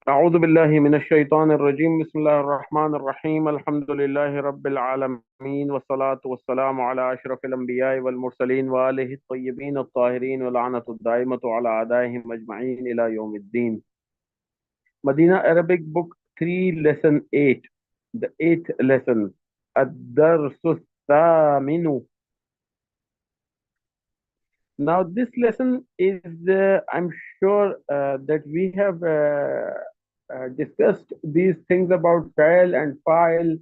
أعوذ بالله من الشيطان الرجيم بسم الله الرحمن الرحيم الحمد لله رب العالمين والصلاة والسلام على أشرف الأنبياء والمرسلين وآله الطيبين الطاهرين ولعنة الدائمة على أعدائهم أجمعين إلى يوم الدين. Madina Arabic Book 3 Lesson 8, the 8th lesson, الدرس الثامن. Now this lesson is I'm sure that we have discussed these things about file and file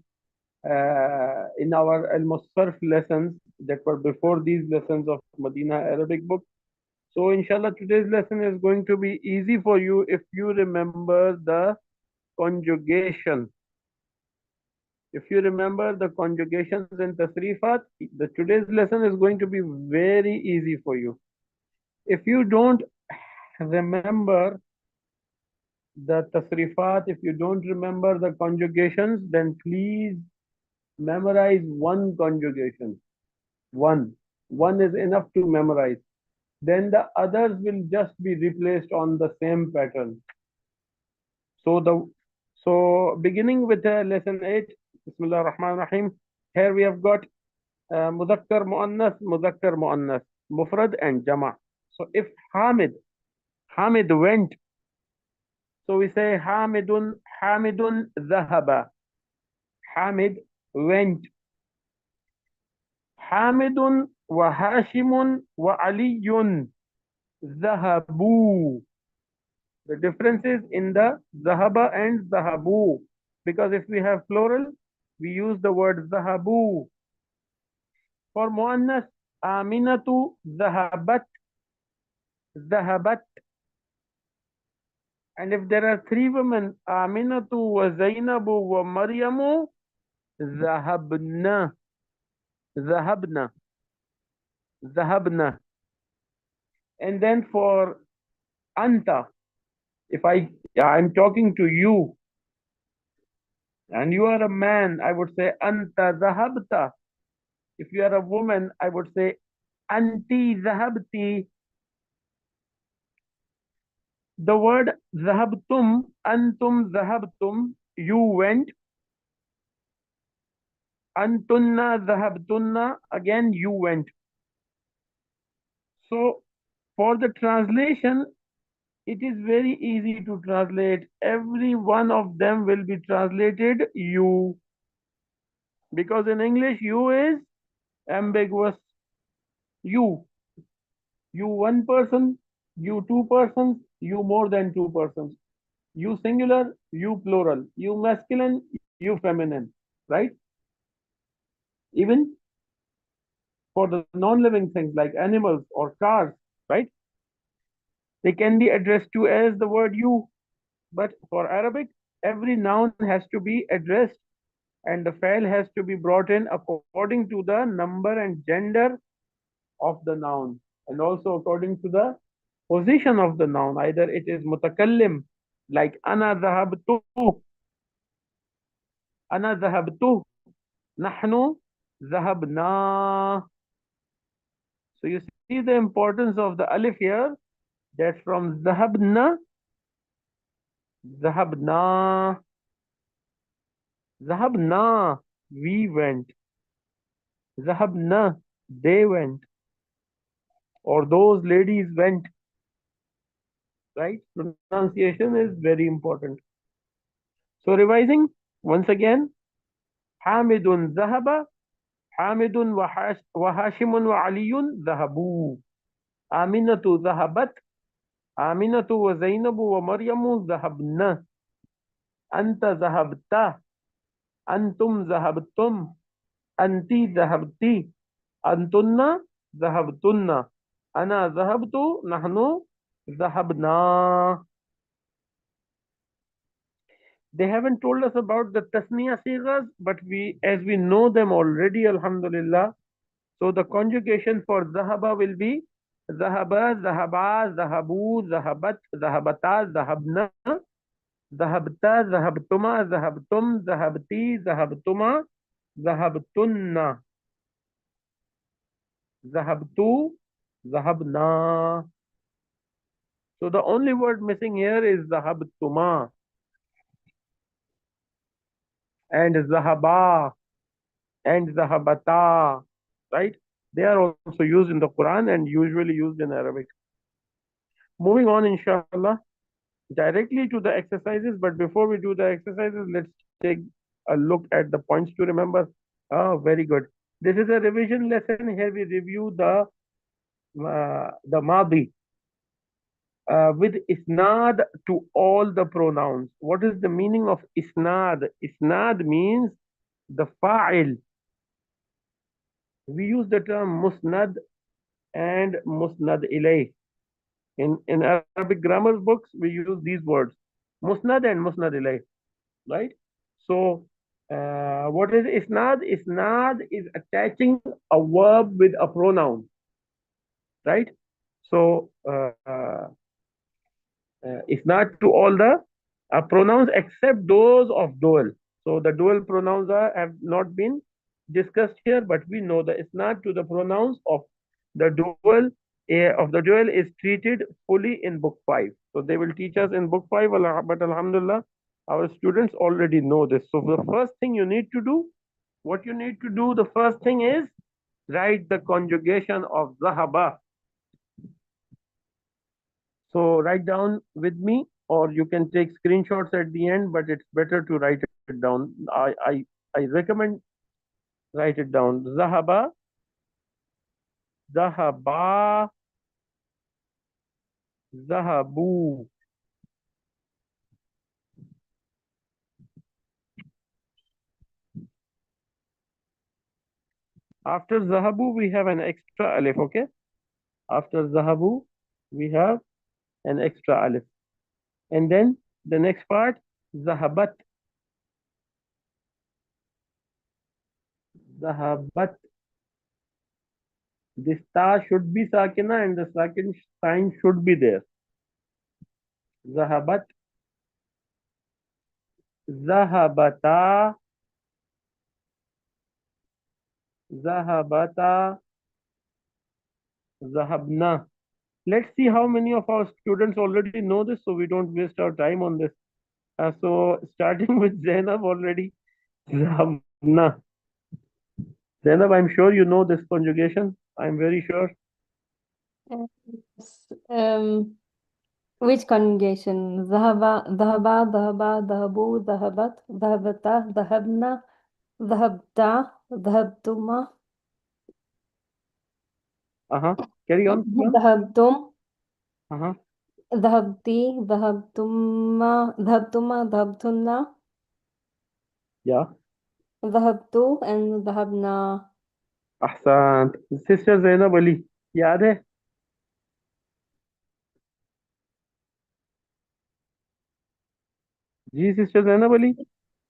in our al-Musarf lessons that were before these lessons of Madina Arabic book. So inshallah today's lesson is going to be easy for you if you remember the conjugation. If you remember the conjugations in Tasrifat, the today's lesson is going to be very easy for you. If you don't remember the Tasrifat, if you don't remember the conjugations, then please memorize one conjugation. One. One is enough to memorize. Then the others will just be replaced on the same pattern. So beginning with lesson 8, Bismillah ar-Rahman ar-Rahim. Here we have got Muzakkar Muannas, Mufrad and Jama. So if Hamid went, so we say Hamidun Zahaba. Hamid went. Hamidun wa Hashimun wa Aliyun Zahabu. The difference is in the Zahaba and Zahabu. Because if we have plural, we use the word Zahabu. For Muannas, Aminatu Zahabat. And if there are three women, Aminatu wa Zainabu wa Maryamu, Zahabna. Zahabna. Zahabna. And then for Anta, if I'm talking to you and you are a man, I would say Anta Zahabta. If you are a woman, I would say Anti Zahabti. The word Zahabtum, Antum Zahabtum, you went. Antunna Zahabtunna, again you went. So for the translation, it is very easy to translate. Every one of them will be translated you. Because in English, you is ambiguous. You. You one person, you two persons, you more than two persons. You singular, you plural. You masculine, you feminine. Right? Even for the non-living things like animals or cars, right? They can be addressed to as the word you. But for Arabic, every noun has to be addressed and the file has to be brought in according to the number and gender of the noun and also according to the position of the noun. Either it is mutakallim like ana dhahabtu, nahnu dhahabna. So you see the importance of the alif here, that from dhahabna, dhahabna, we went, dhahabna, they went, or those ladies went, right? Pronunciation is very important. So revising once again, Hamidun Zahaba, Hamidun wa Hashimun wa Aliyun Zahabu, Aminatu Zahabat, Aminatu wa Zainabu wa Maryamu Zahabna, Anta Zahabta, Antum Zahabtum, Anti Zahabti, Antunna Zahabtunna, Ana Zahabtu, Nahnu Zahabna. They haven't told us about the tasniya sigas, but as we know them already, alhamdulillah. So the conjugation for zahaba will be zahaba, zahaba, zahabu, zahabat, zahabata, zahabna, zahabta, zahabtuma, zahabtum, zahabti, zahabtuma, ذهبتن. ذهبتو. ذهبنا. So the only word missing here is ذهبتما and ذهبا and ذهبتا. Right? They are also used in the Quran and usually used in Arabic. Moving on, inshallah, directly to the exercises. But before we do the exercises, let's take a look at the points to remember. Oh, very good. This is a revision lesson. Here we review the Madi with isnad to all the pronouns. What is the meaning of isnad? Isnad means the fa'il. We use the term musnad and musnad ilayh. In Arabic grammar books, we use these words, musnad and musnad ilayh, right? So, what is isnad? Isnad is attaching a verb with a pronoun, right? So, it's not to all the pronouns except those of dual. So the dual pronouns have not been discussed here, but we know that it's not to the pronouns of the dual is treated fully in book 5. So they will teach us in book 5, but alhamdulillah, our students already know this. So the first thing you need to do, what you need to do, the first thing is write the conjugation of zahaba. So write down with me, or you can take screenshots at the end, but it's better to write it down. I recommend write it down. Zahaba, zahaba, zahabu. After zahabu, we have an extra alif, okay? After zahabu, we have an extra alif. And then the next part, zahabat, zahabat. This ta should be sakina and the sakin sign should be there. Zahabat, zahabata, zahabata, zahabna. Let's see how many of our students already know this so we don't waste our time on this. So starting with Zainab already. Zahabna. Zainab, I'm sure you know this conjugation. I'm very sure. Yes. Which conjugation? ذهب ذهبا ذهبا ذهبوا ذهبت ذهبتا ذهبنا ذهبتا ذهبتما Carry on. ذهبتم Uh-huh. ذهبتي ذهبتما ذهبتما ذهبتن Yeah. ذهبت and ذهبنا. Ahsan. Sister Zainab Ali. याद है? जी sister Zainab Ali.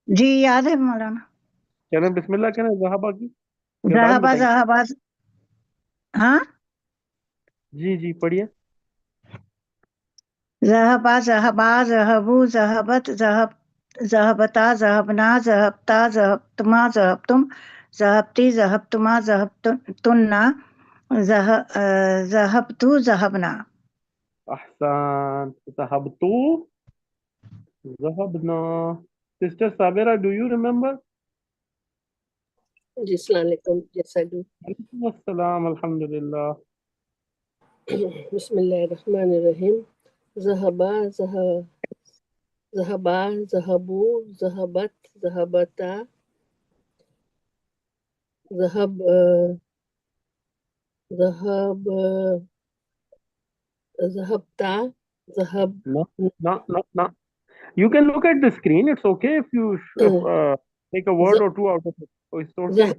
जी याद है मौलाना. चलें बिस्मिल्लाह करें ज़हाबा की. ज़हाबा ज़हाबा. हाँ जी जी पढ़िए. ज़हाबा ज़हाबा ज़हबू ज़हबत ज़हब ज़हबता ज़हबना ज़हबता ज़हबतमा ज़हबतुम ज़हबती ज़हबतुमा ज़हबतुन्ना ज़हबतु ज़हबना. Ahsan. ज़हबतु ज़हबना. Sister Sabira, do you remember? जी अस्सलाम वालेकुम. Yes, I do. Assalam, alhamdulillah. बिस्मिल्लाहिर्रहमानिर्रहीम. ज़हबा ज़हबा ज़हबू ज़हबत ज़हबता ज़हब ज़हब ज़हबता ज़हब. No, no, no, no. You can look at the screen. It's okay if you take a word or two out of it. So it's okay.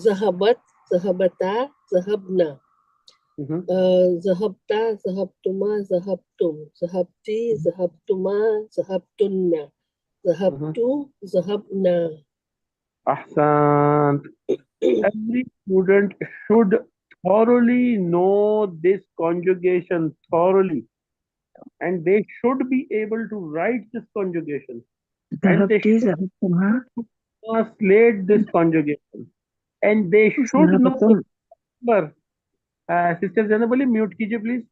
ज़हबत ज़हबता ज़हबना ज़हबता ज़हबतुमा ज़हबतुम ज़हबती ज़हबतुमा ज़हबतुन्ना ज़हबतु ज़हबना. Ahsan. Every student should thoroughly know this conjugation thoroughly, and they should be able to write this conjugation. And they ज़हबती should ज़हबतुमा. translate this conjugation, and they should know the ذهبتم. number. Sister Zainab Ali, mute कीजिए please.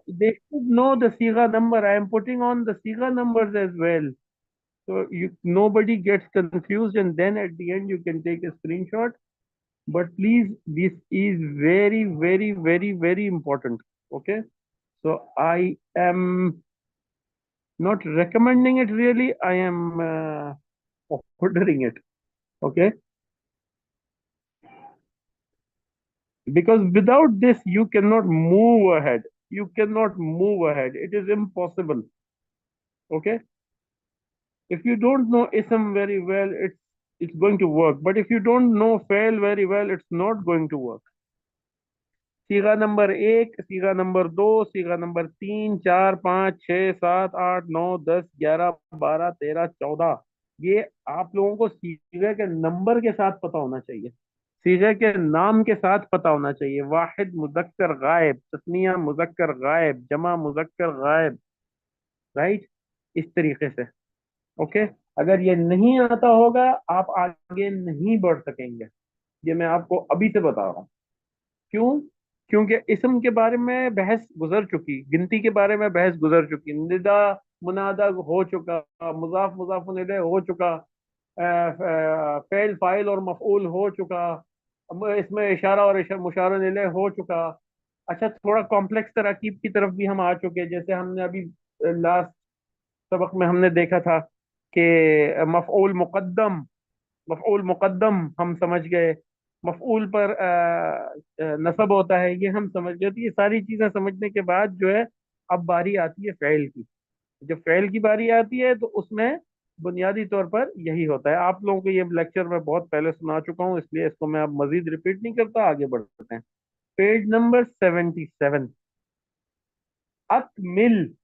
They should know the Siga number. I am putting on the Siga numbers as well. So nobody gets confused, and then at the end you can take a screenshot. But please, this is very, very, very, very important. Okay. So I am not recommending it really. I am ordering it. Okay. Because without this, you cannot move ahead. You cannot move ahead. It is impossible. Okay. If you don't know ism very well, it's going to work. But if you don't know fail very well, it's not going to work. सीगा number एक, सीगा number दो, सीगा number तीन, चार, पाँच, छः, सात, आठ, नौ, 10, 11, 12, 13, 14, ये आप लोगों को सीगे के नंबर के साथ पता होना चाहिए, सीगे के नाम के साथ पता होना चाहिए। वाहिद मुजक्कर गायब, तस्निया मुजक्कर गायब, जमा मुजक्कर गायब, राइट, इस तरीके से। ओके, अगर ये नहीं आता होगा आप आगे नहीं बढ़ सकेंगे, ये मैं आपको अभी से बता रहा हूँ। क्यों? क्योंकि इसम के बारे में बहस गुजर चुकी, गिनती के बारे में बहस गुजर चुकी, निदा मुनादा हो चुका, मुजाफ मुजाफ इलैह हो चुका, फेल फाइल और मफऊल हो चुका, अब इसमें इशारा और मुशारा इलैह हो चुका। अच्छा, थोड़ा कॉम्प्लेक्स तरकीब की तरफ भी हम आ चुके हैं, जैसे हमने अभी लास्ट सबक में हमने देखा था कि मफऊल मुकद्दम, मफऊल मुकद्दम हम समझ गए, मफऊल पर नसब होता है, ये हम समझ गए। तो ये सारी चीजें समझने के बाद जो है, अब बारी आती है फेल की। जब फेल की बारी आती है तो उसमें बुनियादी तौर पर यही होता है। आप लोगों को ये लेक्चर मैं बहुत पहले सुना चुका हूँ, इसलिए इसको मैं अब मजीद रिपीट नहीं करता, आगे बढ़ते हैं। पेज नंबर 77, अकमिल।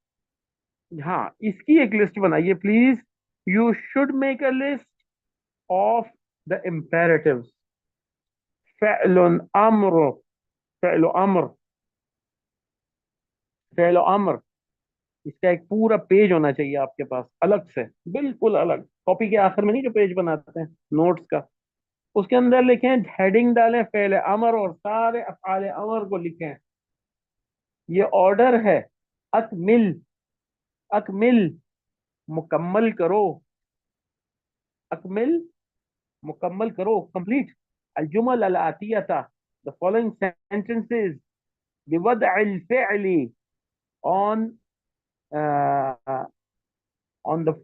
हाँ, इसकी एक लिस्ट बनाइए please. You should make a list of the imperatives. फ़िअल अम्र, फ़िअल अम्र, फ़िअल अम्र, इसका एक पूरा पेज होना चाहिए आपके पास, अलग से, बिल्कुल अलग। कॉपी के आखिर में नहीं जो पेज बनाते हैं नोट्स का, उसके अंदर लिखें, हेडिंग डालें फ़िअल अम्र और सारे अफ़आल अम्र को लिखें। ये ऑर्डर है, अकमिल, अकमिल, मुकम्मल करो, अकमिल, मुकम्मल करो, कंप्लीट। الجمل الآتية, the following sentences, بوضع الفعل on on the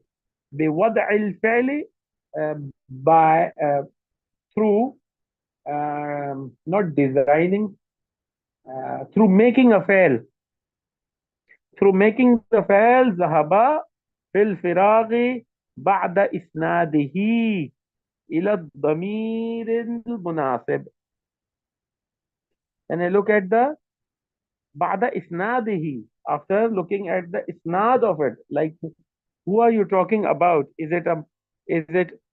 بوضع الفعل by through not designing, through making a fail, through making the fail. ذهب في الفراغ بعد إسناده إلى الضمير المناسب. And I look at the بعد إسناده, after looking at the isnad of it, like who are you talking about? Is it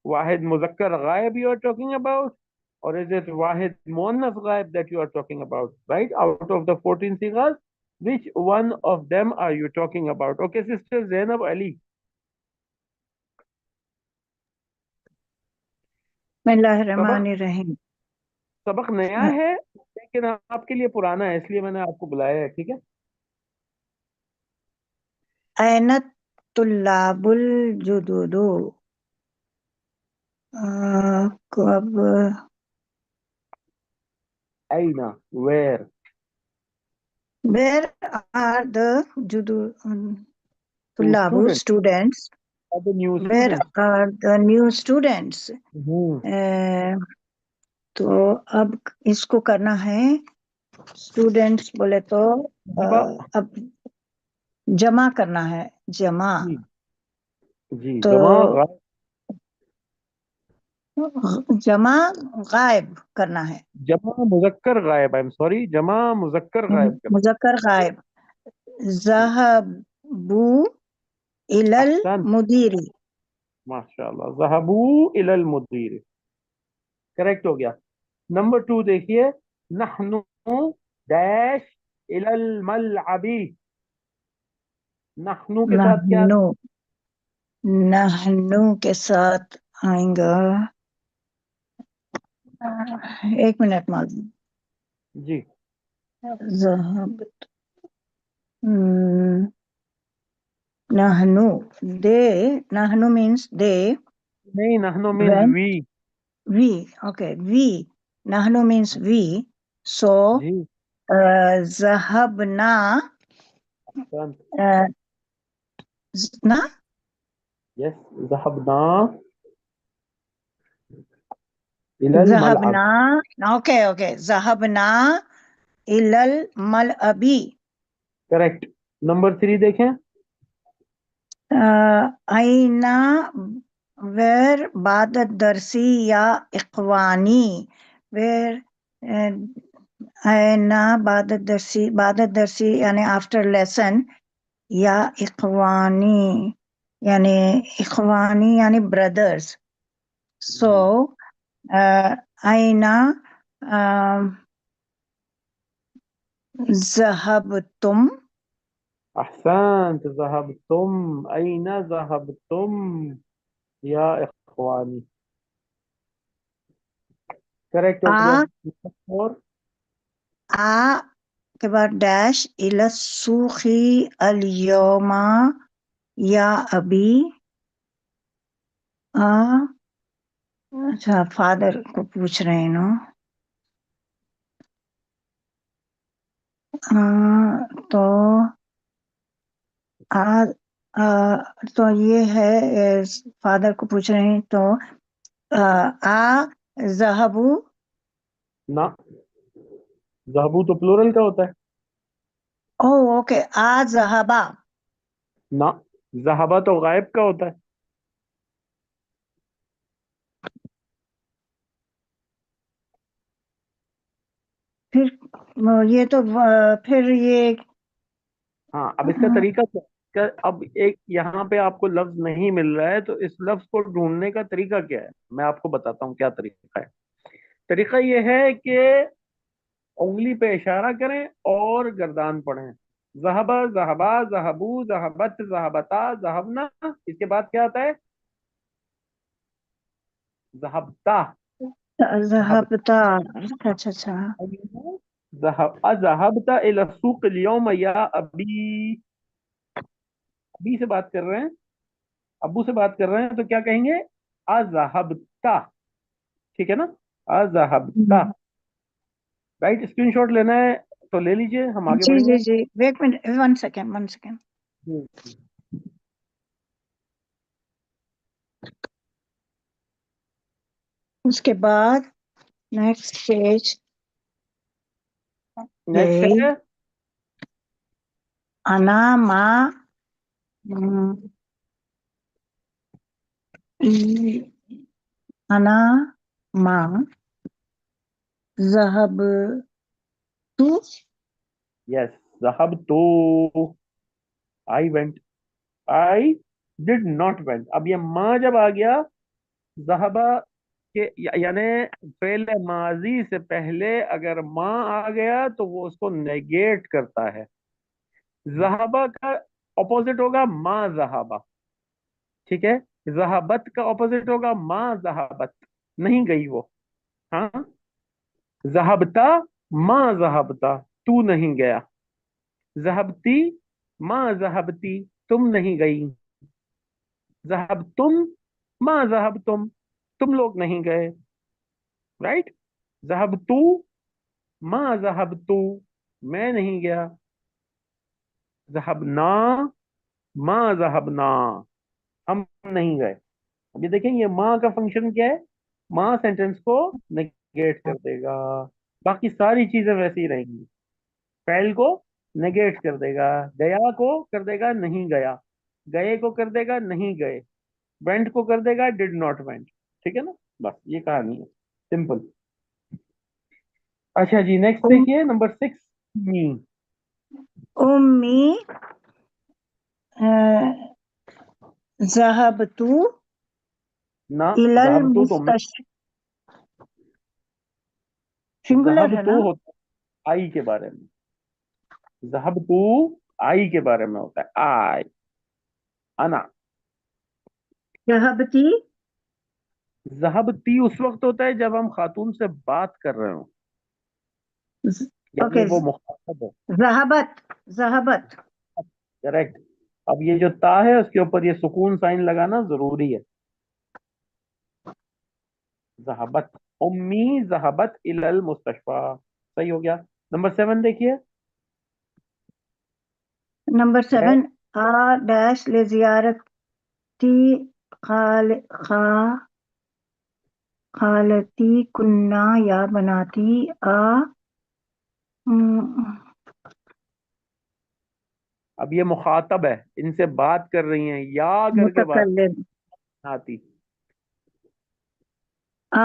Wahid Muzakkar Ghaib you are talking about? Or is it Wahid Muannas Ghaib that you are talking about? Right? Out of the 14 sigas, which one of them are you talking about? Okay, Sister Zainab Ali. सबक बिस्मिल्लाहिर्रहमानिर्रहीम। सबक नया है, लेकिन आपके लिए पुराना है, इसलिए मैंने आपको बुलाया है, ठीक है? ऐनत तुल्लाबुल जुदुदु, कब, Aina, where? where are the judu New tullabu students, students? are the new Where students. are the new students? हम्म, तो अब इसको करना है, स्टूडेंट्स बोले तो अब जमा करना है, जमा। जी जी, तो जमा गायब करना है, जमा मुजक्कर गायब, आई एम सॉरी, जमा मुजक्कर गायब करना। मुजक्कर गायब। ज़हबू इलल अहसन, मुदीरी, माशाल्लाह, ज़हबू इलल मुदीर, करेक्ट हो गया। नंबर 2 देखिए, नहनु डैश इलल मलअबी। नहनु के साथ क्या? नहनु, नहनु के साथ آئیں گا. ایک منٹ معلوم. جی ذهبت. نحنو. نحنو means they. نہیں، نحنو means When we. we. Okay, we. نحنو means we. So جی ذهبنا. نا. یس، ذهبنا الى الملعب. ذهبنا. Okay. ذهبنا إلى الملعب. کریکٹ. نمبر 3 دیکھیں. أين where بعد الدرس يا إخواني. where أين بعد الدرس يعني after lesson يا إخواني يعني brothers. so أين ذهبتم. احسنت. ذهبتم. اين ذهبتم یا اخوانی. کریکٹ ہو گیا. اور کے بعد ڈیش إلى السوق اليوم یا ابھی. اچھا فادر کو پوچھ رہے ہیں نا. تو تو یہ ہے فادر کو پوچھ رہے ہیں تو ذهبوا. نہ، ذهبو تو پلورل کا ہوتا ہے. اوکے ذهبا. نہ، ذهبا تو غائب کا ہوتا ہے. پھر یہ تو پھر یہ ہاں، اب اس کا طریقہ کیا ہے؟ اب ایک یہاں پہ آپ کو لفظ نہیں مل رہا ہے تو اس لفظ کو ڈھونڈنے کا طریقہ کیا ہے، میں آپ کو بتاتا ہوں کیا طریقہ ہے. طریقہ یہ ہے کہ انگلی پہ اشارہ کریں اور گردان پڑھیں. ذہبا، ذہبا، ذہبو، ذہبت، ذہبتا، ذہبنا. اس کے بعد کیا آتا ہے؟ ذہبتا. ذهبتا. اچھا. ذہبت الى السوق اليوم یا ابی. ابی سے بات کر رہے ہیں، ابو سے بات کر رہے ہیں تو کیا کہیں گے؟ اذهبتا. ٹھیک ہے نا؟ اذهبتا. رائٹ. اسکرین شاٹ لینا ہے تو لے لیجئے، ہم آگے جی بڑھیں جی گے. جی ایک منٹ. One second. اس کے بعد نیکسٹ پیج نیکسٹ ہے انا ما انا ما ذهب تو. یس. ذهبت. I went. I did not went. اب یہ ماں جب آ گیا ذہبا کہ یعنی فعل ماضی سے پہلے اگر ماں آ گیا تو وہ اس کو نیگیٹ کرتا ہے. ذہبا کا اپوزٹ ہوگا ماں ذہبا. ٹھیک ہے. ذہبت کا اپوزٹ ہوگا ماں ذہبت. نہیں گئی وہ. ہاں. ذہبتا ماں ذہبتا. تو نہیں گیا. ذہبتی ماں ذہبتی. تم نہیں گئی. ذہبتم ماں ذہبتم. تم لوگ نہیں گئے. رائٹ. ذہبتو ماں ذہبتو. میں نہیں گیا. ذہبنا ماں ذہبنا. ہم نہیں گئے. اب یہ دیکھیں یہ ماں کا فنکشن کیا ہے؟ ماں سینٹینس کو نیگیٹ کر دے گا. باقی ساری چیزیں ویسے ہی رہیں گی. فعل کو نیگیٹ کر دے گا. گیا کو کر دے گا نہیں گیا. گئے کو کر دے گا نہیں گئے. وینٹ کو کر دے گا ڈڈ ناٹ وینٹ. ٹھیک ہے نا؟ بس یہ کہانی ہے. سمپل. اچھا جی نیکسٹ دیکھیے نمبر 6. می. امی ذهبت نہ، الى ذہب تو المستشفى. سنگولر ذہب ہے تو نا. ہوتا ہے آئی کے بارے میں. ذہب تو آئی کے بارے میں ہوتا ہے. آئی. انا. ذهبتي ذہبتی اس وقت ہوتا ہے جب ہم خاتون سے بات کر رہے ہوں، یعنی اوکے، وہ مخاطب ہے. ذہبت، ذہبت. کریکٹ. اب یہ جو تا ہے اس کے اوپر یہ سکون سائن لگانا ضروری ہے. ذہبت امی ذہبت الی المستشفى. صحیح ہو گیا. نمبر 7 دیکھیے. نمبر 7، آ ڈیش لزیارتی خال خا خالتی کننا یا بناتی آ اب یہ مخاطب ہے، ان سے بات کر رہی ہیں یا کر کے بات متکلم آتی. آ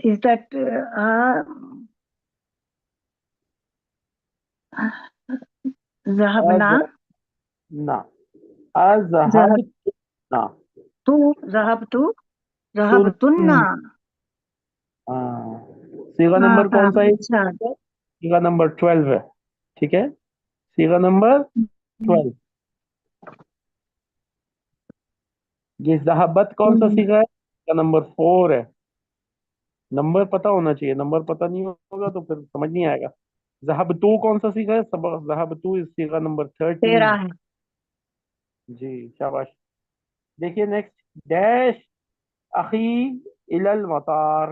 is that ذهبنا نہ اذهب ذهبت نہ ذهبت تن. ذهبتنا. ہاں. صیغہ ہاں نمبر ہاں کون سا ہے؟ اچھا. صیغہ نمبر 12 ہے. ٹھیک ہے، صیغہ نمبر 12. یہ ذہبت کون سا صیغہ ہے؟ صیغہ نمبر 4 ہے. نمبر پتہ ہونا چاہیے، نمبر پتہ نہیں ہوگا تو پھر سمجھ نہیں آئے گا. ذہب تو کون سا صیغہ ہے؟ ذہب تو صیغہ نمبر 13. 13 ہے. جی شاباش. دیکھیے نیکسٹ. ڈیش اخی الی المطار.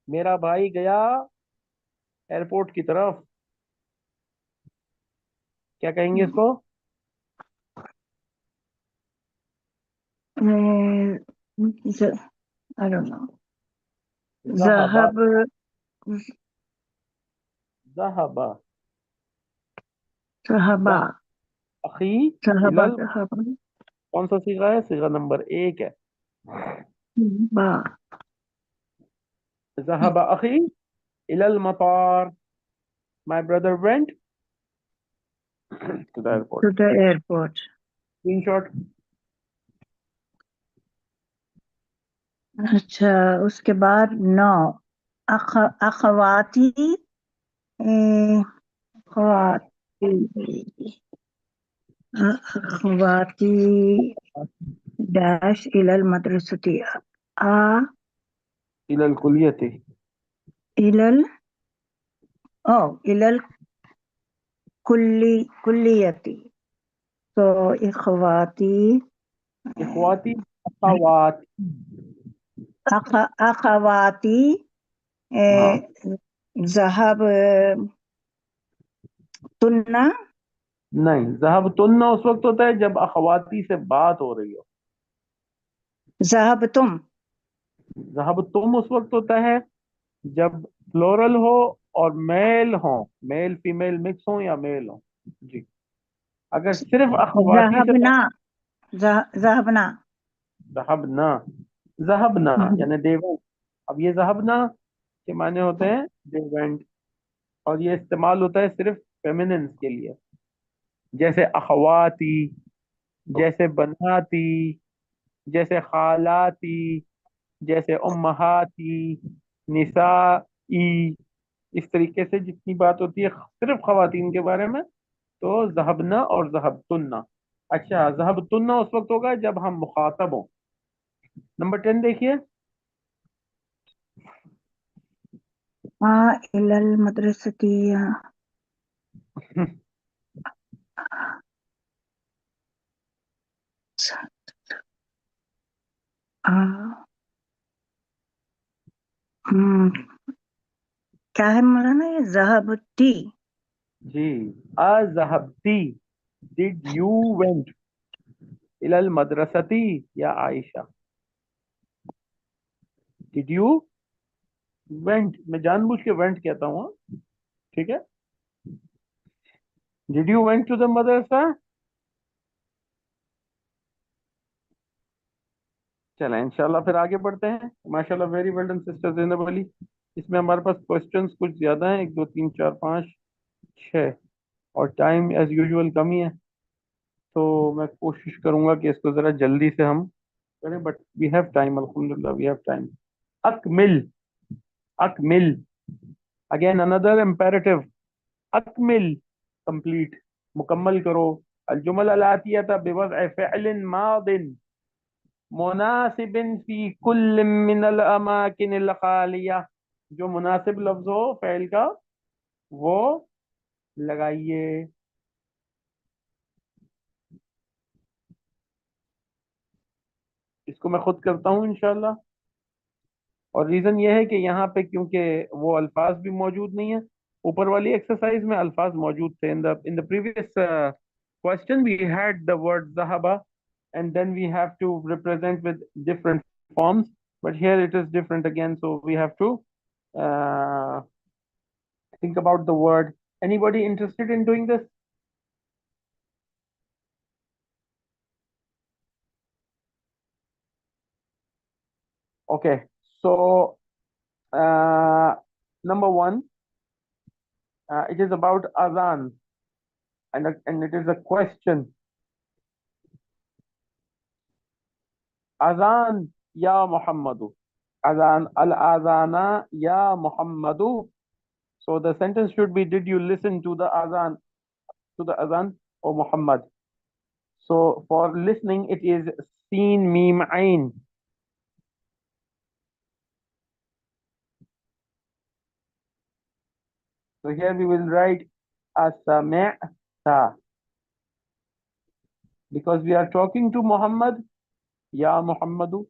میرا بھائی گیا ایئرپورٹ کی طرف. کیا کہیں گے اس کو؟ I don't know. ذهب ذهب ذهب ذهب ذهب اخی ذهب الی ذهب کون سا صیغہ ہے؟ صیغہ نمبر 1 ہے. با ذهب اخی الی المطار. My brother went to the airport. to the airport. Screenshot. اچھا، اس کے بعد 9 اخواتی اخواتی اخواتی ڈیش الى المدرسة إلى الكلية. الى الى الكلية. so اخواتی إخواتي أخوات. اخواتی ہاں. ذهب تنا نہیں، ذهب تن اس وقت ہوتا ہے جب اخواتی سے بات ہو رہی ہو. ذهب تم ذهب تم اس وقت ہوتا ہے جب فلورل ہو اور میل ہوں، میل فیمیل مکس ہوں یا میل ہوں. جی. اگر صرف اخواتی سے ذهبنا ذهبنا ذهبنا ذهبنا یعنی they went. اب یہ ذهبنا کے معنی ہوتے ہیں they went، اور یہ استعمال ہوتا ہے صرف فیمیننس کے لیے، جیسے اخواتی، جیسے بناتی، جیسے خالاتی، جیسے امہاتی، نسائی. اس طریقے سے جتنی بات ہوتی ہے صرف خواتین کے بارے میں تو ذہبنا اور ذہبتنا. اچھا، ذہبتنا اس وقت ہوگا جب ہم مخاطب ہوں. نمبر 10 دیکھیے. إلى المدرسة کیا ہے مولانا یہ ذهبتی؟ جی. اذهبتی did you went الى المدرستی یا عائشہ. did you went، میں جان بوجھ کے went کہتا ہوں. ٹھیک ہے. did you went to the مدرسہ. چلیں انشاءاللہ پھر آگے بڑھتے ہیں. ماشاءاللہ ویری ویل ڈن سسٹر زینب علی. اس میں ہمارے پاس کوسچنس کچھ زیادہ ہیں، 1 2 3 4 5 6، اور ٹائم ایز یوزول کم ہی ہے، تو میں کوشش کروں گا کہ اس کو ذرا جلدی سے ہم کریں، بٹ وی ہیو ٹائم، الحمدللہ وی ہیو ٹائم. اکمل اکمل اگین اندر امپیریٹیو. अकमिल, complete, मुकम्मल करो. الجمل الآتية بوضع فعل ماض مناسب في كل من الأماكن الخالية. जो मुनासिब लफ्ज हो फ़ेल का वो लगाइए. इसको मैं खुद करता हूँ इंशाल्लाह. और रीज़न ये है कि यहाँ पे क्योंकि वो अल्फाज भी मौजूद नहीं है. ऊपर वाली एक्सरसाइज में अल्फाज मौजूद थे. In the previous question we had the word ज़हबा and then we have to represent with different forms, but here it is different again, so we have to uh, think about the word. Anybody interested in doing this? Okay, so uh, number one, it is about azan, and it is a question. Azan ya Muhammadu. Azan al-azana ya Muhammadu. So the sentence should be, did you listen to the azan, O Muhammad? So for listening, it is Seen Mim Ain. So here we will write Asami'ta. Because we are talking to Muhammad, Ya Muhammadu.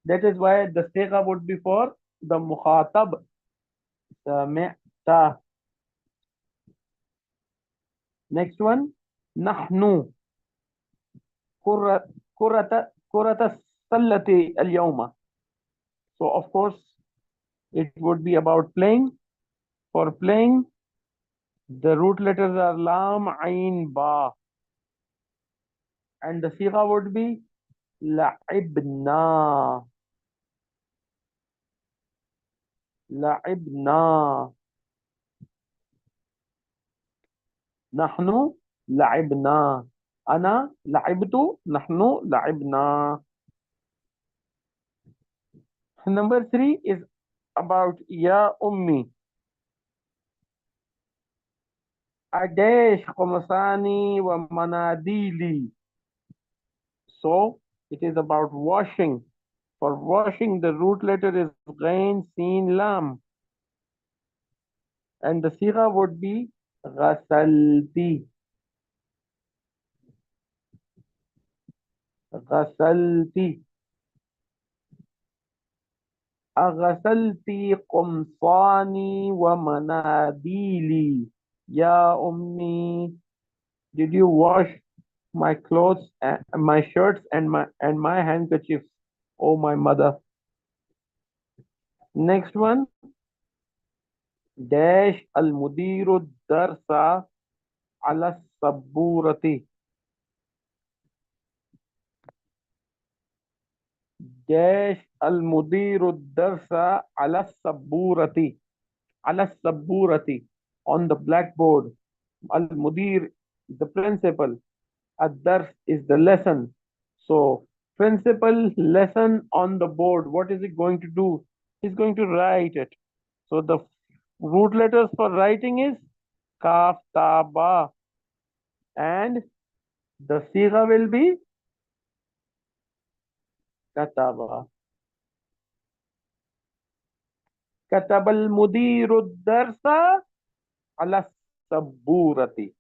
That is why the sigha would be for the mukhatab. Sami'ta. Next one, Nahnu. Kurata sallati al-yawma. So of course, it would be about playing. For playing, the root letters are Lam, Ain, Ba. And the sigha would be La'ibna. La'ibna. Nahnu la'ibna. Ana la'ibtu. Nahnu la'ibna. Number 3 is about Ya Ummi. Adesh Khomasani wa Manadili. So it is about washing. For washing, the root letter is Ghain, Sin, Lam. And the sigha would be Ghasalti. Ghasalti. أغسلتي قمصاني ومناديلي يا أمي. Did you wash my clothes, my shirts and my handkerchiefs, oh my mother? Next one, dash المدير الدرس على السبورة. dash المدير الدرس على السبورة. على السبورة, on the blackboard. Al-Mudir, the principal. Ad-Dars is the lesson. So, principal lesson on the board. What is it going to do? He's going to write it. So, the root letters for writing is Kaf, Ta, Ba. And the Sigha will be Kataba. Kataba al-Mudiru ad-Darsa ala Sabburati.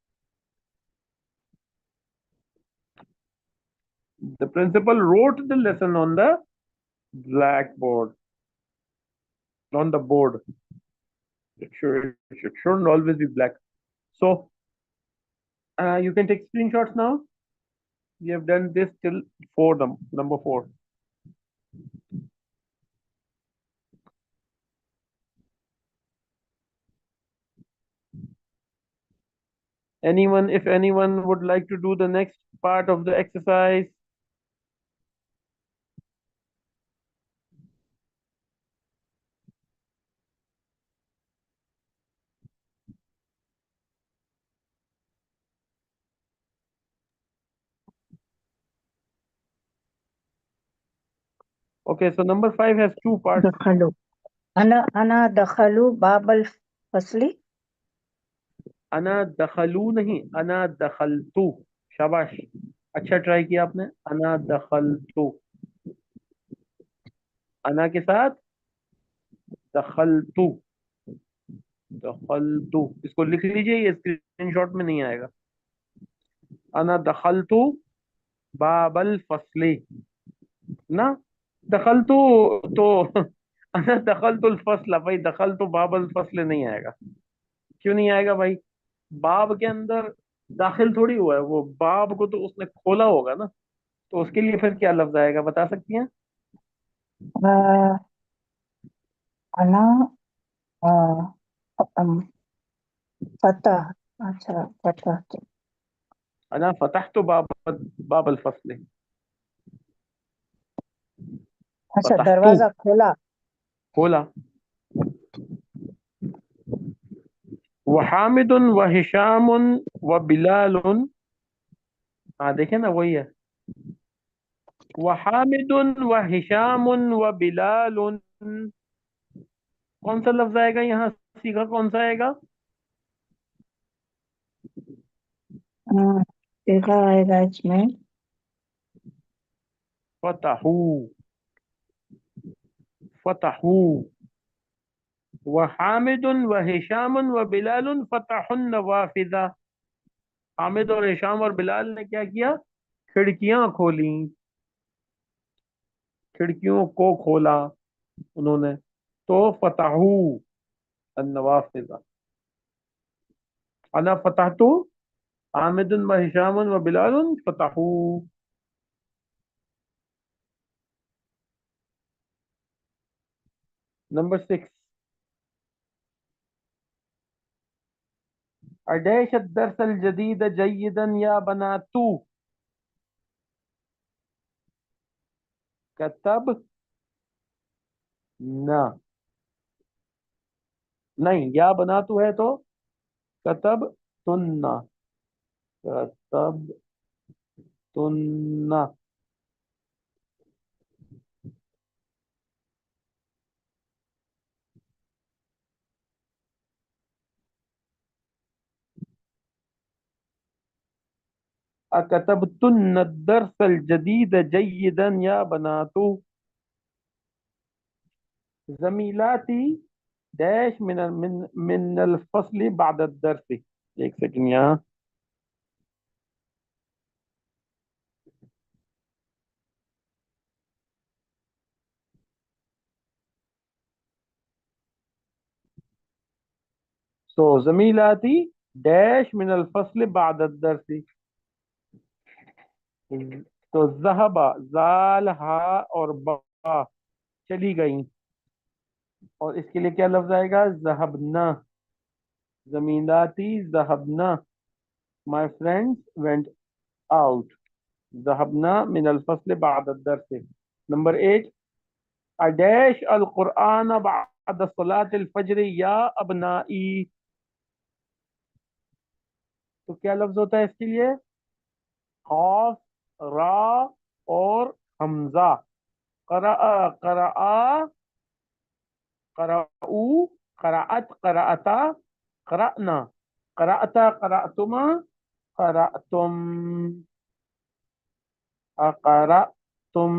The principal wrote the lesson on the blackboard, on the board. It shouldn't always be black. So you can take screenshots now. We have done this till number 4. If anyone would like to do the next part of the exercise. Okay, so number 5 has 2 parts. دخلوا أنا دخلوا باب الفصل. انا دخلو نہیں، انا دخلتو. شاباش، اچھا try کیا آپ نے. انا دخلتو، انا کے ساتھ دخلتو. دخلتو اس کو لکھ لیجئے، یہ اسکرین شاٹ میں نہیں آئے گا. انا دخلتو باب الفصل نا. دخلتو تو انا دخلت الفصل، بھائی دخلتو باب الفصل نہیں آئے گا. کیوں نہیں آئے گا بھائی؟ باب کے اندر داخل تھوڑی ہوا ہے، وہ باب کو تو اس نے کھولا ہوگا نا. تو اس کے لیے پھر کیا لفظ آئے گا، بتا سکتی ہیں؟ انا فتح. اچھا فتح. انا فتحت باب الفصل. اچھا فتحت دروازہ کھولا. کھولا. وحامد وہشام وبلال. ہاں دیکھیں نا وہی ہے. وحامد وہشام وبلال. کون سا لفظ آئے گا یہاں؟ سیکھا کون سا آئے گا؟ دیکھا آئے گا اس میں فتحو. فتحو. وحامد وہشام وبلال فتحوا النوافذ. حامد اور ہشام اور بلال نے کیا کیا؟ کھڑکیاں کھولی. کھڑکیوں کو کھولا انہوں نے. تو فتحو النوافذ. انا فتحت حامد وہشام وبلال فتحو. نمبر 6. أداش الدرس الجديد جيدا يا بنات. كتب نہ، نہیں یا بناتو ہے تو کتب تن. کتب تن. أكتبتن الدرس الجديد جيدا يا بنات. زميلاتي داش من الفصل بعد الدرس. ایک سیکنڈ یہاں. سو زميلاتي داش من الفصل بعد الدرس. تو ذهب زال ہا اور با چلی گئی. اور اس کے لیے کیا لفظ آئے گا؟ ذهبنا. زميلاتي ذهبنا. My friends went out. ذهبنا من الفصل بعد الدرس. نمبر 8. أداش القرآن بعد صلاة الفجر یا ابنائی. تو کیا لفظ ہوتا ہے اس کے لیے؟ قاف، را اور حمزہ. قرأ قرأ، قرأو، قرأت قرأتا، قرأنا، قرأتا قرأتما، قرأتم، اقرأتم.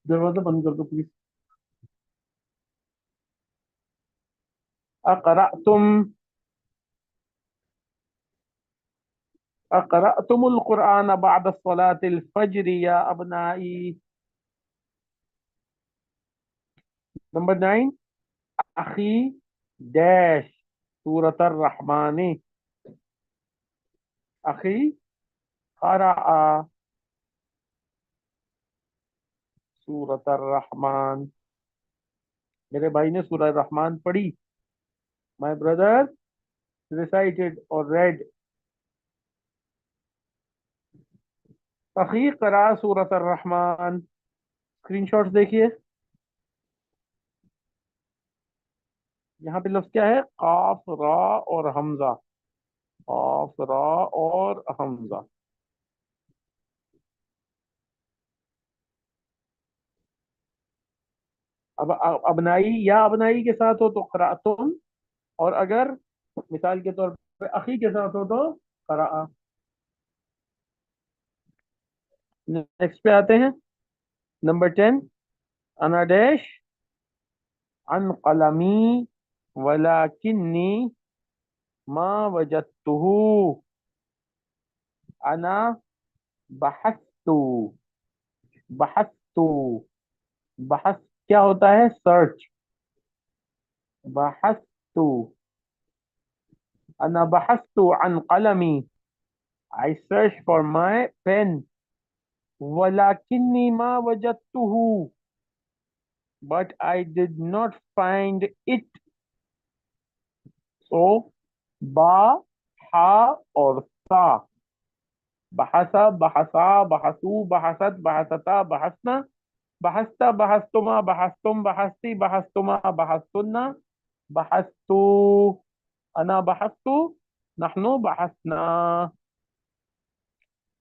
دروازہ بند کر دو پلیز. اقرأتم. اقرأتم القرآن بعد صلاة الفجر یا ابنائی. نمبر 9. اخی ڈیش سورة الرحمن. اخی قرأ سورة الرحمن. میرے بھائی نے سورہ الرحمن پڑھی. My brother recited or read. اخی قرأ سورة الرحمن. اسکرین شاٹس دیکھیے. یہاں پہ لفظ کیا ہے؟ قاف، را اور حمزہ. قاف، را اور حمزہ. اب ابنائی یا ابنائی کے ساتھ ہو تو قرأتم. اور اگر مثال کے طور پہ اخی کے ساتھ ہو تو قرأ. نیکسٹ پہ آتے ہیں. نمبر 10. انا ڈیش عن قلمی ولکنی ما وجدته. انا بحثت. بحثت. بحث کیا ہوتا ہے؟ سرچ. بحثت. انا بحثت عن قلمی. I searched for my pen. ولکنی ما وجدته. But I did not find it. So با ہا اور سا. بحثا بحثا بحثو بحثت بحثتا بحثنا بحثتا بحثتما بحثتم بحثتی بحثتما بحثتن بحثتو. انا بحثتو نحنو بحثنا.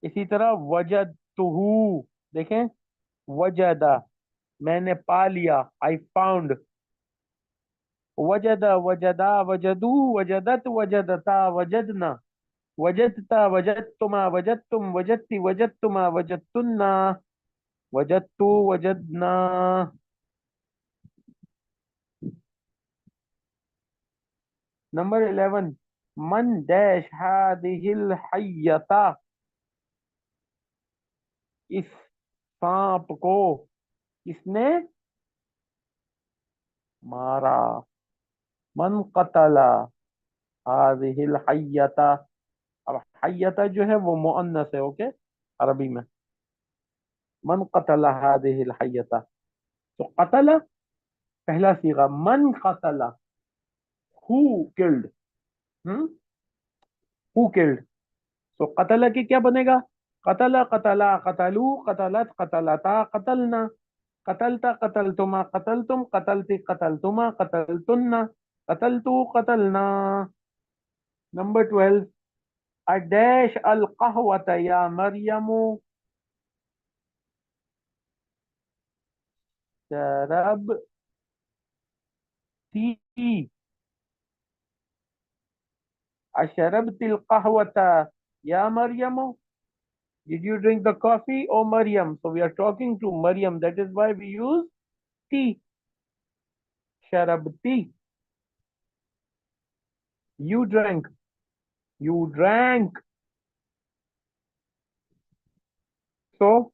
اسی طرح وجدتہو. دیکھیں وجدہ میں نے پا لیا. I found. وجد وجدا وجدو وجدت وجدتا وجدنا وجدتا وجدتما وجدتم وجدتی وجدتما وجدتنا وجدتو وجدنا. نمبر 11. من ڈیش هذه الحیتا. اس سانپ کو کس نے مارا؟ من قتل هذه الحیتا. اب حیتا جو ہے وہ مؤنث ہے. اوکے عربی میں من قتل هذه الحیتا. تو قتل پہلا صیغہ. من قتل who killed. who killed. تو قتل کی کیا بنے گا؟ قتل قتلا قتلو قتلت قتلتا قتلنا قتلتا قتلتما قتلتم قتلتی قتلتما قتلتن قتلتو قتلنا. نمبر 12. اڈیش القهوة یا مریم. شرب تی. اشربت القهوة یا مریم. Did you drink the coffee, oh Maryam? So we are talking to Maryam. That is why we use tea. Sharabti. You drank. You drank. So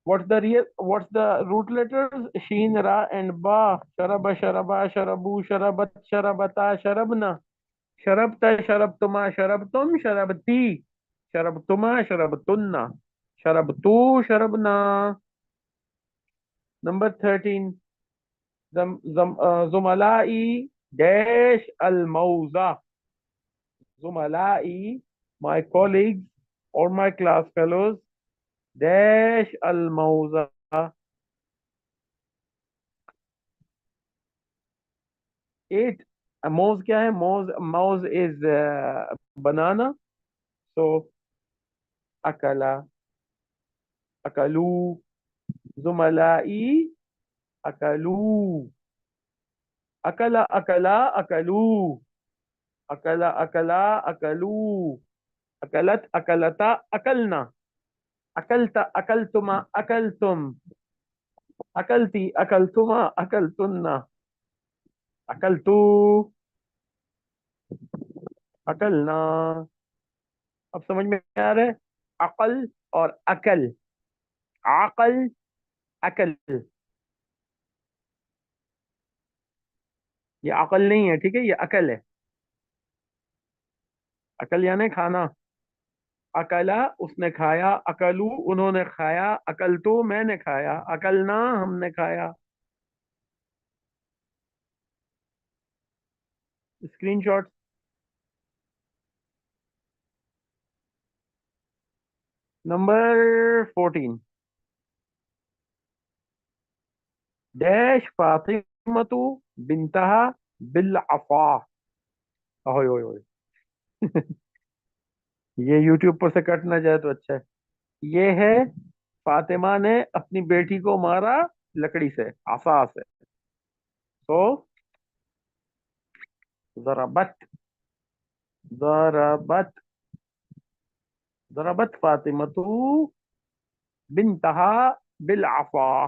what's the root letters? Sheen, Ra and Ba. Sharaba, Sharaba, Sharabu, Sharabat, Sharabata, Sharabna. Sharabta, Sharabtuma, Sharabtum, Sharabti. Sharabtuma, Sharabtunna. Sharabtu, Sharabna. Number 13. Zumala'i dash al-mawza. Zumala'i, my colleagues or my class fellows, dash al-mawza. 8. موز کیا ہے؟ موز is banana. So akala, akalu. Zumala'i akalu. Akala akala akalu. Akala akala akalu. Akalat akalata akalna. Akalta akaltuma akaltum. Akalti akaltuma akaltunna. اکلتو اکلنا. اب سمجھ میں آ رہا ہے؟ عقل اور عقل. عقل عقل. یہ عقل نہیں ہے، ٹھیک ہے، یہ عقل ہے. عقل یعنی کھانا. اکلا اس نے کھایا. اکلو انہوں نے کھایا. اکلتو میں نے کھایا. اکلنا ہم نے کھایا. Screenshot. نمبر 14. ڈیش فاطمۃ بنتہا بالعفا. اوئے اوئے اوئے. یہ یوٹیوب پر سے کٹ نہ جائے تو اچھا ہے. یہ ہے فاطمہ نے اپنی بیٹی کو مارا لکڑی سے، عصا سے. تو ضربت ضربت ضربت فاطمة بنتها بالعصا.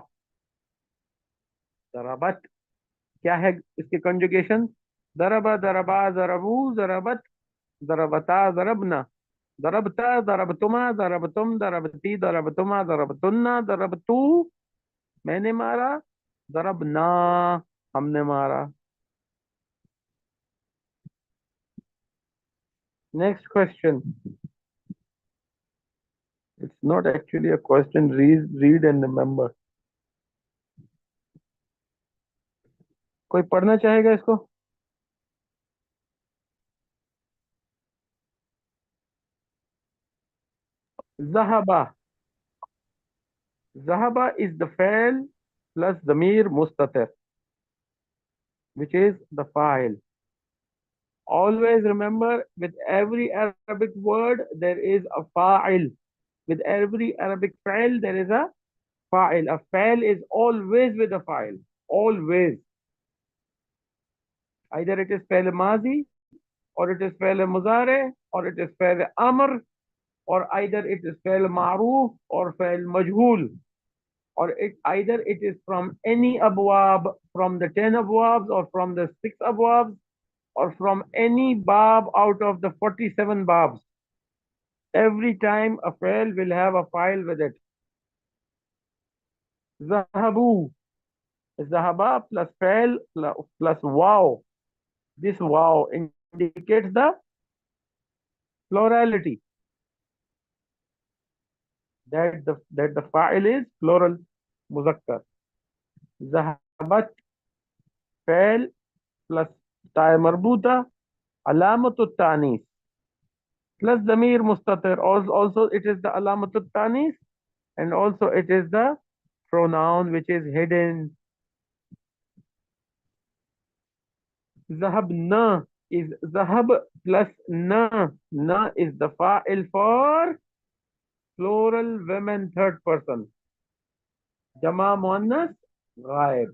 ضربت क्या है इसके कंजुगेशन? ضربा ضربा ضربوا ضربت ضربتا ضربنا ضربتا ضربتما ضربتم ضربती ضربتما ضربतुन्ना ضरबतू मैंने मारा ضربना हमने मारा. Next question. It's not actually a question. Read and remember. कोई पढ़ना चाहेगा इसको? ज़हबा. ज़हबा is the fa'il plus damir mustatir, which is the fa'il. Always remember, with every Arabic word there is a fa'il. With every Arabic fa'il there is a fa'il. A fa'il is always with a fa'il. Always. Either it is fa'il mazi, or it is fa'il muzare, or it is fa'il amr, or either it is fa'il ma'roof or fa'il majhul, or either it is from any abwab, from the 10 abwabs or from the 6 abwabs, or from any bab out of the 47 babs. Every time a fa'il will have a fa'il with it. Zahabu. Zahaba plus fa'il plus wow. This wow indicates the plurality. That the fa'il is plural muzakkar. Zahabat fa'il plus ta marbuta alamatut tanis plus damir mustatir. Also it is the alamatut tanis, and also it is the pronoun which is hidden. Zahabna is zahab plus na. Na is the fa'il for plural women third person. Jama muannas ghaib.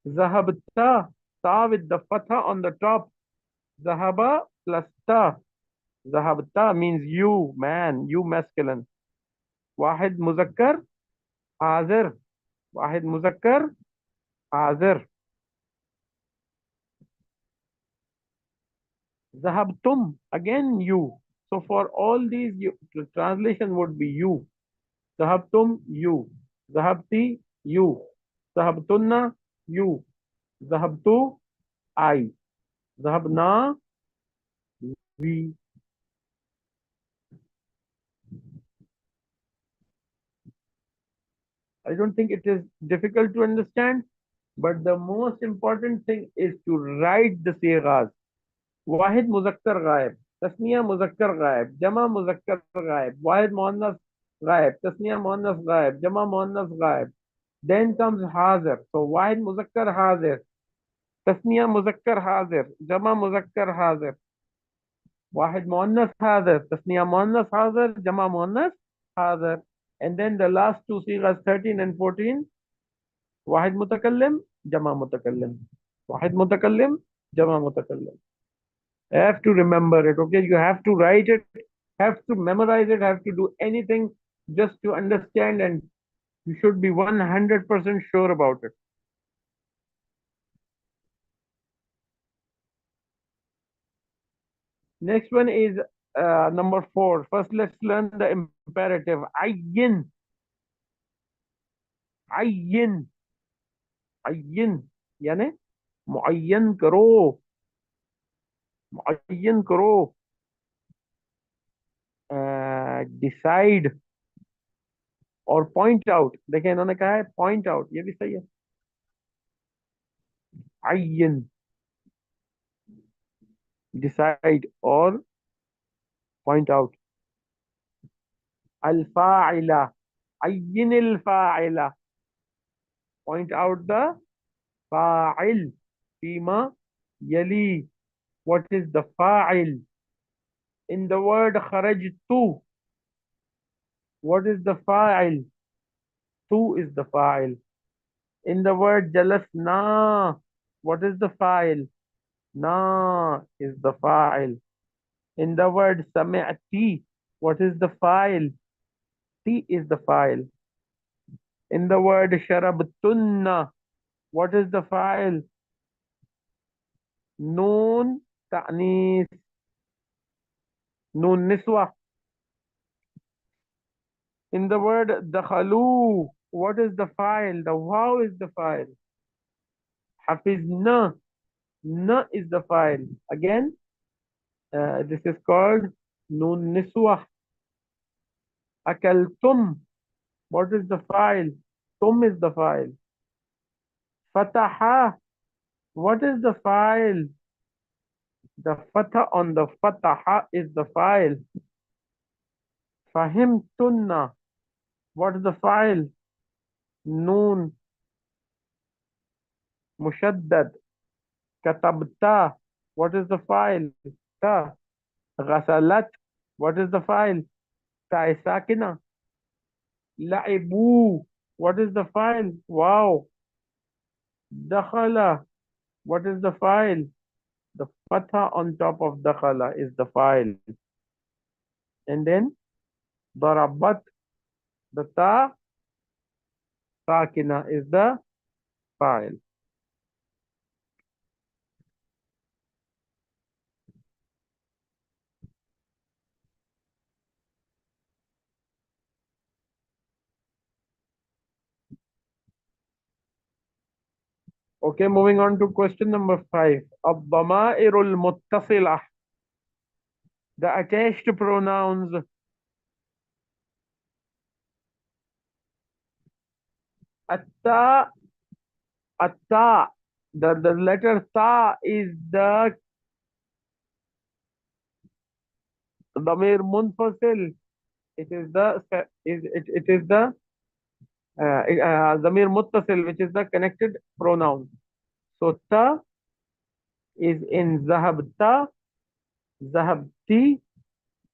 Zahabta, ta with the fatha on the top. Zahaba plus ta. Zahabta means you, man, you masculine. Wahid muzakkar, hazir. Wahid muzakkar, hazir. Zahabtum, again you. So for all these, the translation would be you. Zahabtum, you. Zahabti, you. Zahabtunna, you. Zahabtu, I. Zahabna, we. I don't think it is difficult to understand, but the most important thing is to write the sighas. Wahid muzakkar ghaib, tasniya muzakkar ghaib, jama muzakkar ghaib, wahid muannas ghaib, tasniya muannas ghaib, jama muannas ghaib. Then comes hazir. So wahid muzakkar hazir, tasniya muzakkar hazir, jama muzakkar hazir. Wahid muannas hazir, tasniya muannas hazir, jama muannas hazir. And then the last two sighas 13 and 14. واحد متكلم جمع متكلم واحد متكلم جمع متكلم. Have to remember it, okay? You have to write it, have to memorize it, have to do anything just to understand, and you should be 100% sure about it. Next one is number 4. First, let's learn the imperative. Ayyin. Ayyin. Ayyin. यानी मुअय्यन करो. मुअय्यन करो. Decide और point out. देखिए इन्होंने कहा है point out, ये भी सही है. अय्यन, डिसाइड और पॉइंट आउट. अल्फाइला, अय्यन अल्फाइला, पॉइंट आउट द फाइल. फीमा यली, what is the fa'il? In the word kharajtu, what is the fa'il? Tu is the fa'il. In the word jalasna, What is the file? Na is the file. In the word sami'ti, what is the file? Ti is the file. In the word sharabtunna, what is the file? Noon ta'nis, noon niswa. In the word dakhalu, what is the file? The waw is the file. Hafizna, na is the file. Again, this is called noon niswa. Akaltum, what is the file? Tum is the file. Fataha, what is the file? The fatha on the fataha is the file. Fahimtunna, what is the file? Noon mushaddad. Katabta, what is the file? Ta. Ghasalat, what is the file? Ta sakina. Laibu, what is the file? Wow. Dakhala, what is the file? The fatha on top of dakhala is the file. And then darabat, the ta sakina is the file. Okay, moving on to question number 5. Ad-dama'irul muttasilah. The attached pronouns. Atta, atta. The letter ta is the damir munfasil. It is the it is the damir muttasil, which is the connected pronoun. So ta is in zahabta, zahabti,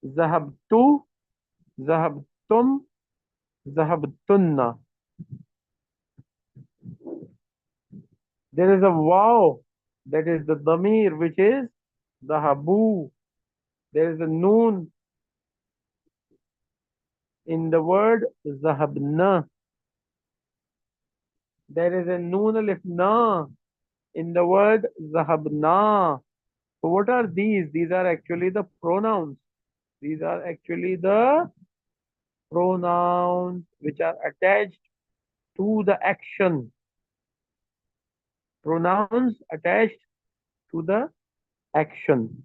zahabtu, zahabtum, zahabtunna. There is a waw, that is the damir, which is zahabu. There is a noon in the word zahabna. There is a noon alif na in the word zahabna. So what are these? These are actually the pronouns. These are actually the pronouns which are attached to the action. Pronouns attached to the action.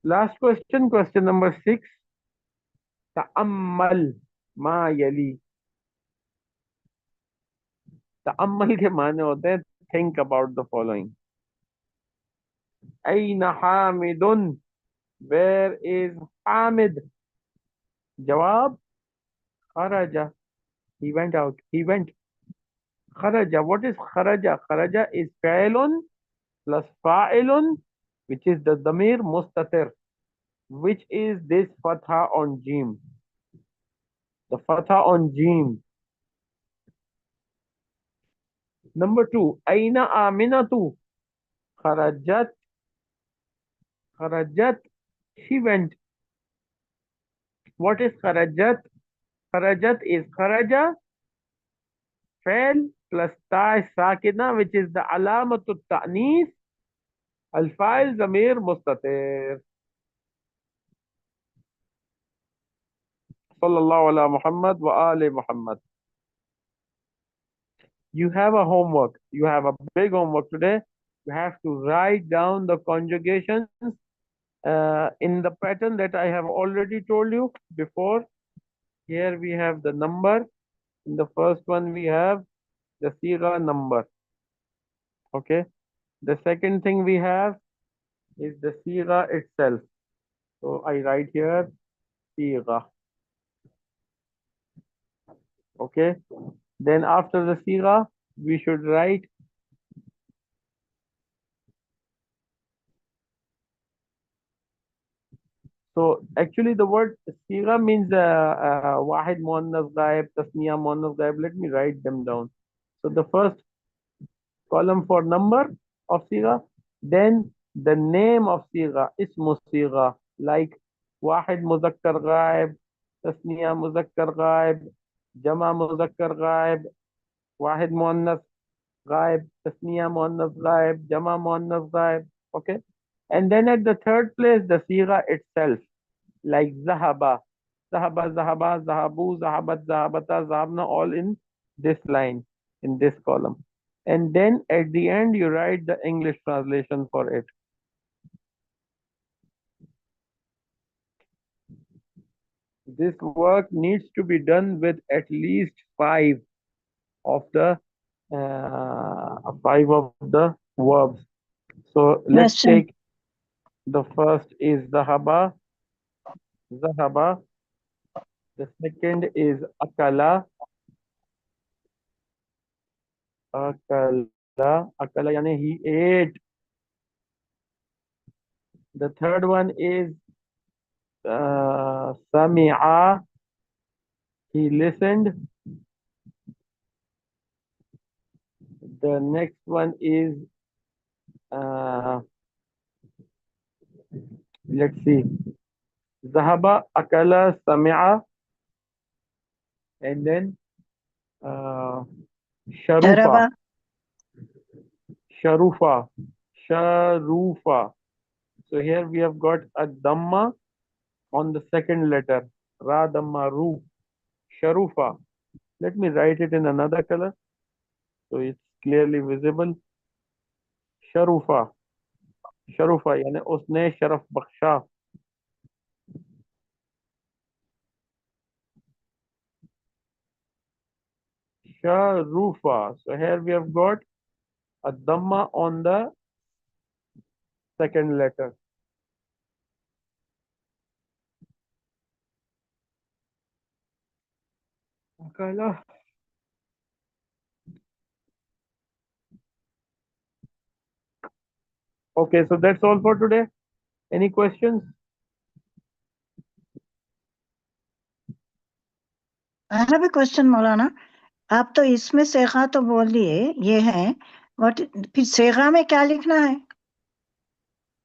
Last question, question number 6. Ta'ammal ma yali. Ta'ammal के माने होते हैं think about the following. Aina Hamidun? Where is Hamid? Jawab, kharaja. He went out. He went. Kharaja. What is kharaja? Kharaja is fa'ilun plus fa'ilun, which is the damir mustatir. Which is this fatha on jim? The fatha on jim. Number 2. Aina Aminatu? Kharajat. Kharajat. She went. What is kharajat? Kharajat is kharaja, fa'il plus ta sakina, which is the alamatu ta'nis. Al-fa'il zamir mustatir. Sallallahu ala Muhammad wa ali Muhammad. You have a homework. You have a big homework today. You have to write down the conjugations in the pattern that I have already told you before. Here we have the number. In the first one we have the Sira number. Okay. The second thing we have is the Sira itself. So I write here Sira. Okay. Then after the Sira, we should write so actually the word Sira means Wahid Muannas Ghaib, Tasniya Muannas Ghaib. Let me write them down. So the first column for number of siga, then the name of siga, ismu siga, like wahid muzakkar ghaib, tasniya muzakkar ghaib, jama muzakkar ghaib, wahid muannas ghaib, tasniya muannas ghaib, jama muannas ghaib. Okay. And then at the third place, the siga itself, like zahaba, zahaba, zahaba, zahabu, zahabat, zahabata, zahabna, all in this line, in this column. And then at the end, you write the English translation for it. This work needs to be done with at least of the five of the verbs. So let's Question. take the first is zahaba, zahaba. The second is akala, akala, akala yani he ate. The third one is sami'a, he listened. The next one is uh, let's see, zahaba, akala, sami'a, and then uh, sharufa, Daraba. sharufa, sharufa. So here we have got a dhamma on the second letter, ra dhamma ru, sharufa. Let me write it in another color so it's clearly visible. sharufa, sharufa यानी उसने शरफ बख्शा. sharufa. So here we have got a dhamma on the second letter. Akala. Okay, so that's all for today. Any questions? I have a question, मौलाना. आप तो इसमें सेगा तो बोल दिए, ये है, बट फिर सेगा में क्या लिखना है?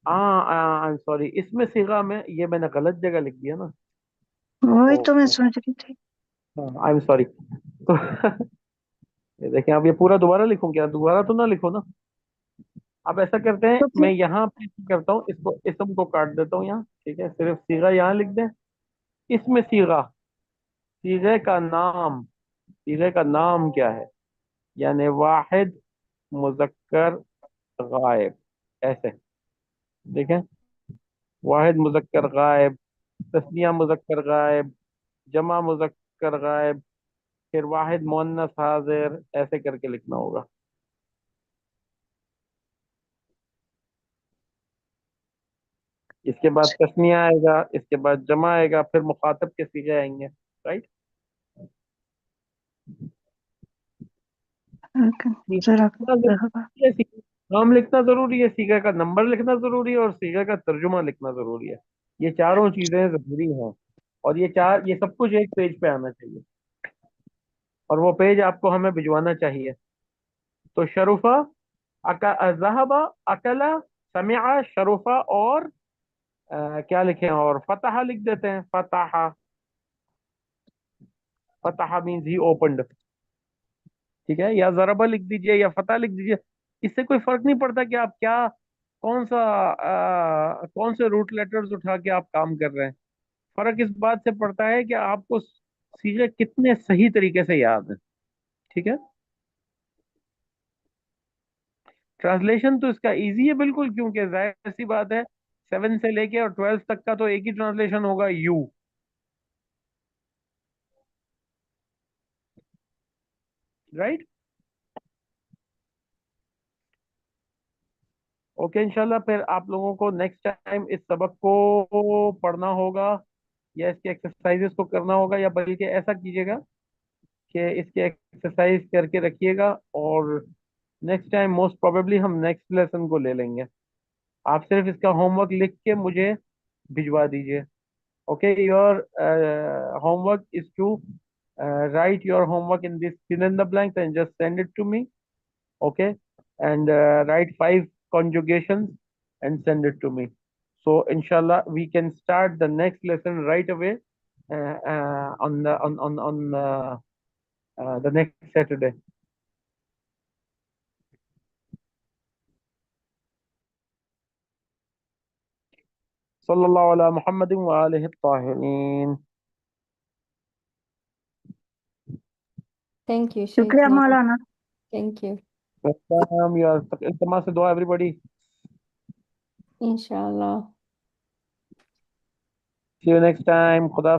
I'm sorry. इसमें सिगा में ये मैंने गलत जगह लिख दिया ना. वही तो मैं ओ, सोच रही थी. I'm sorry. तो ये देखें, अब ये पूरा दोबारा लिखूं क्या? दोबारा तो ना लिखो ना. अब ऐसा करते हैं, तो मैं फिर यहाँ पे करता हूँ, इसको इसम को काट देता हूँ यहाँ. ठीक है, सिर्फ सीगा यहाँ लिख दें. इसमें सीगा, सीगे का नाम, सीगे का नाम क्या है? यानी वाहिद मुजक्कर गायब, ऐसे देखें. वाहिद मुजक्कर गायब, तस्निया मुजक्कर गायब, जमा मुजक्कर गायब, फिर वाहिद मुअन्नस हाजिर, ऐसे करके लिखना होगा. इसके बाद तस्निया आएगा, इसके बाद जमा आएगा, फिर मुखातब के सीगे आएंगे. राइट. ओके, जरा रहबा. नाम लिखना जरूरी है, सीगा का नंबर लिखना जरूरी है, और सीगा का तर्जुमा लिखना जरूरी है. ये चारों चीजें जरूरी हैं. और ये सब कुछ एक पेज पे आना चाहिए, और वो पेज आपको हमें भिजवाना चाहिए. तो शरुफा, जहबा, अकला, समिआ, शरुफा, और क्या लिखें, और फतहा लिख देते हैं. Fataha, Fataha means he opened. ठीक है, या जरबा लिख दीजिए या फतह लिख दीजिए. इससे कोई फर्क नहीं पड़ता कि आप क्या, कौन से रूट लेटर्स उठा के आप काम कर रहे हैं. फर्क इस बात से पड़ता है कि आपको सीधे कितने सही तरीके से याद है. ठीक है. ट्रांसलेशन तो इसका इजी है बिल्कुल, क्योंकि जाहिर सी बात है, 7 से लेके और 12 तक का तो एक ही ट्रांसलेशन होगा, यू. राइट. ओके, इंशाल्लाह फिर आप लोगों को नेक्स्ट टाइम इस सबक को पढ़ना होगा, या इसके एक्सरसाइजेस को करना होगा, या बल्कि ऐसा कीजिएगा कि इसके एक्सरसाइज करके रखिएगा, और नेक्स्ट टाइम मोस्ट प्रोबेबली हम नेक्स्ट लेसन को ले लेंगे. आप सिर्फ इसका होमवर्क लिख के मुझे भिजवा दीजिए. Okay, your homework is to write your homework in this fill in the blanks and just send it to me. Okay. and write 5 conjugations and send it to me. So inshallah, we can start the next lesson right away on the next Saturday. Sallallahu ala Muhammadin wa alihi tahirin. Thank you, शुक्रिया Shaykhna. Maulana. Thank you. Welcome. You are iltimas se dua, everybody. Inshallah. See you next time. Khuda